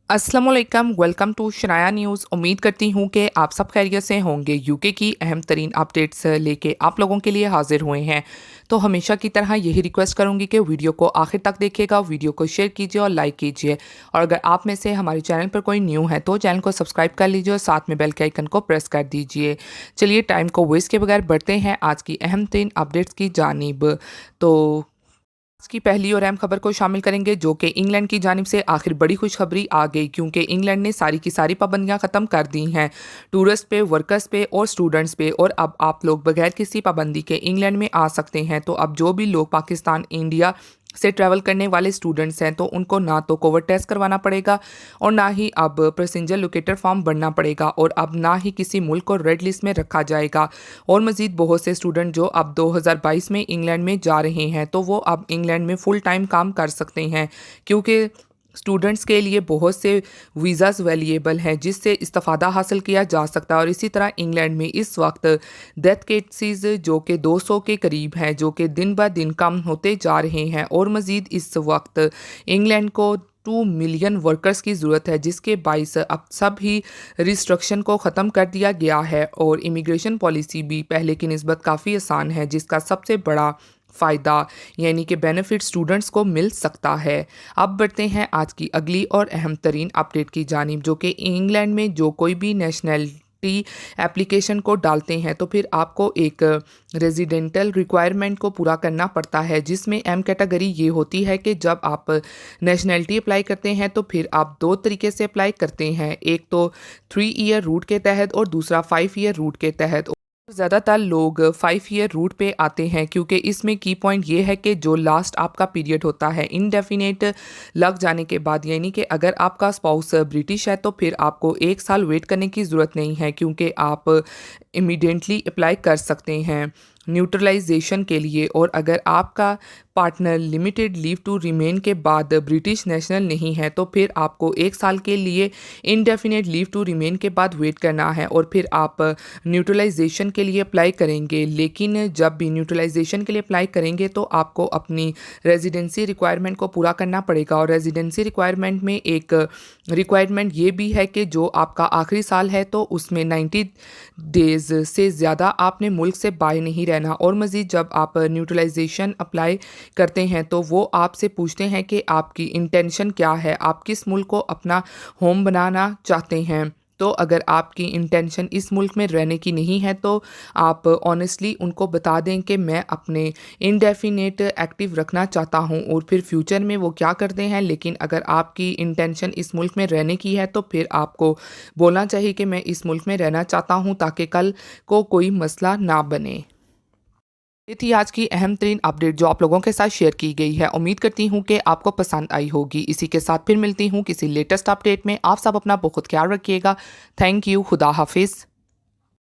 अस्सलामुअलैकुम, welcome to Shanaya news. उम्मीद करती हूँ कि आप सब खैरियत से होंगे। यूके की अहम तरीन अपडेट्स लेके आप लोगों के लिए हाजिर हुए हैं। तो हमेशा की तरह यही रिक्वेस्ट करूँगी कि वीडियो को आखिर तक देखिएगा, वीडियो को शेयर कीजिए और लाइक कीजिए। और अगर आप में से हमारे चैनल पर कोई न्यू है तो चैनल को सब्सक्राइब कर लीजिए और साथ में बेल के आइकन को प्रेस कर दीजिए। चलिए टाइम को वेस्ट के बगैर बढ़ते हैं आज की अहम तरीन अपडेट्स की जानिब। तो आज की पहली और अहम खबर को शामिल करेंगे जो कि इंग्लैंड की जानिब से आखिर बड़ी खुशखबरी आ गई, क्योंकि इंग्लैंड ने सारी की सारी पाबंदियां ख़त्म कर दी हैं टूरिस्ट पे, वर्कर्स पे और स्टूडेंट्स पे। और अब आप लोग बगैर किसी पाबंदी के इंग्लैंड में आ सकते हैं। तो अब जो भी लोग पाकिस्तान, इंडिया से ट्रैवल करने वाले स्टूडेंट्स हैं तो उनको ना तो कोविड टेस्ट करवाना पड़ेगा और ना ही अब पैसेंजर लोकेटर फॉर्म भरना पड़ेगा और अब ना ही किसी मुल्क को रेड लिस्ट में रखा जाएगा। और मज़ीद बहुत से स्टूडेंट जो अब 2022 में इंग्लैंड में जा रहे हैं तो वो अब इंग्लैंड में फ़ुल टाइम काम कर सकते हैं, क्योंकि स्टूडेंट्स के लिए बहुत से वीज़ाज़ अवेलेबल हैं जिससे इस्तिफ़ादा हासिल किया जा सकता है। और इसी तरह इंग्लैंड में इस वक्त डेथ केसेस जो कि 200 के करीब हैं, जो कि दिन ब दिन कम होते जा रहे हैं। और मज़ीद इस वक्त इंग्लैंड को 2 मिलियन वर्कर्स की ज़रूरत है, जिसके बाइस अब सब ही रिस्ट्रक्शन को ख़त्म कर दिया गया है और इमिग्रेशन पॉलिसी भी पहले की निस्बत काफ़ी आसान है, जिसका सबसे बड़ा फ़ायदा यानी कि बेनिफिट स्टूडेंट्स को मिल सकता है। अब बढ़ते हैं आज की अगली और अहम तरीन अपडेट की जानिब, जो कि इंग्लैंड में जो कोई भी नेशनैलिटी एप्लीकेशन को डालते हैं तो फिर आपको एक रेजिडेंटल रिक्वायरमेंट को पूरा करना पड़ता है, जिसमें एम कैटेगरी ये होती है कि जब आप नेशनैलिटी अप्लाई करते हैं तो फिर आप दो तरीके से अप्लाई करते हैं, एक तो 3 ईयर रूट के तहत और दूसरा 5 ईयर रूट के तहत। ज़्यादातर लोग 5 ईयर रूट पे आते हैं, क्योंकि इसमें की पॉइंट ये है कि जो लास्ट आपका पीरियड होता है इनडेफिनेट लग जाने के बाद, यानी कि अगर आपका स्पाउस ब्रिटिश है तो फिर आपको 1 साल वेट करने की ज़रूरत नहीं है, क्योंकि आप इमीडिएटली अप्लाई कर सकते हैं न्यूट्रलाइजेशन के लिए। और अगर आपका partner limited leave to remain के बाद ब्रिटिश नेशनल नहीं है तो फिर आपको 1 साल के लिए इनडेफिनेट लीव टू रिमेन के बाद वेट करना है और फिर आप न्यूट्रलाइजेशन के लिए अप्लाई करेंगे। लेकिन जब भी न्यूट्रलाइजेशन के लिए अप्लाई करेंगे तो आपको अपनी रेजिडेंसी रिक्वायरमेंट को पूरा करना पड़ेगा। और रेजिडेंसी रिक्वायरमेंट में एक रिक्वायरमेंट ये भी है कि जो आपका आखिरी साल है तो उसमें 90 डेज़ से ज़्यादा आपने मुल्क से बाहर नहीं रहना। और मज़ीद जब आप न्यूट्रलाइजेशन अप्लाई करते हैं तो वो आपसे पूछते हैं कि आपकी इंटेंशन क्या है, आप किस मुल्क को अपना होम बनाना चाहते हैं। तो अगर आपकी इंटेंशन इस मुल्क में रहने की नहीं है तो आप ऑनेस्टली उनको बता दें कि मैं अपने इंडेफिनेट एक्टिव रखना चाहता हूं और फिर फ्यूचर में वो क्या करते हैं। लेकिन अगर आपकी इंटेंशन इस मुल्क में रहने की है तो फिर आपको बोलना चाहिए कि मैं इस मुल्क में रहना चाहता हूं, ताकि कल को कोई मसला ना बने। ये थी आज की अहम तरीन अपडेट जो आप लोगों के साथ शेयर की गई है। उम्मीद करती हूँ कि आपको पसंद आई होगी। इसी के साथ फिर मिलती हूँ किसी लेटेस्ट अपडेट में। आप सब अपना बहुत ख्याल रखिएगा। Thank you. खुदा हाफिज़।